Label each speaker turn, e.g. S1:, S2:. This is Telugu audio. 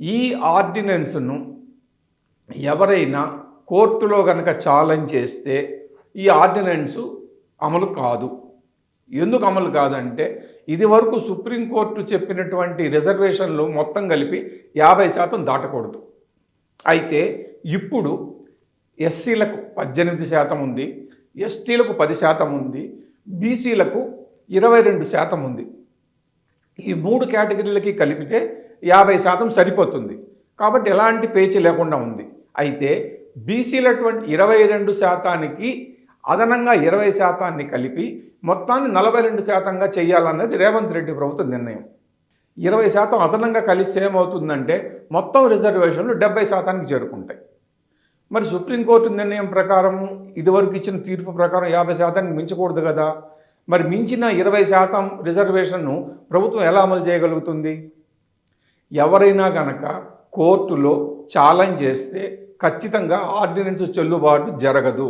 S1: ఈ ఆర్డినెన్స్‌ను ఎవరైనా కోర్టులో గనక ఛాలెంజ్ చేస్తే ఈ ఆర్డినెన్సు అమలు కాదు. ఎందుకు అమలు కాదంటే, ఇదివరకు సుప్రీంకోర్టు చెప్పినటువంటి రిజర్వేషన్లు మొత్తం కలిపి 50% దాటకూడదు. అయితే ఇప్పుడు ఎస్సీలకు 18% ఉంది, ఎస్టీలకు 10% ఉంది, బీసీలకు 22% ఉంది. ఈ 3 కేటగిరీలకి కలిపితే 50% సరిపోతుంది. కాబట్టి ఎలాంటి పేచీ లేకుండా ఉంది. అయితే బీసీలటువంటి 22%కి అదనంగా 20% కలిపి మొత్తాన్ని 42%గా చేయాలన్నది రేవంత్ రెడ్డి ప్రభుత్వ నిర్ణయం. 20% అదనంగా కలిస్తే ఏమవుతుందంటే మొత్తం రిజర్వేషన్లు 70%కి చేరుకుంటాయి. మరి సుప్రీంకోర్టు నిర్ణయం ప్రకారం ఇదివరకు ఇచ్చిన తీర్పు ప్రకారం 50%కి మించకూడదు కదా. మరి మించిన 20% రిజర్వేషన్ను ప్రభుత్వం ఎలా అమలు చేయగలుగుతుంది? ఎవరైనా కనుక కోర్టులో ఛాలెంజ్ చేస్తే ఖచ్చితంగా ఆర్డినెన్స్ చెల్లుబాటు జరగదు.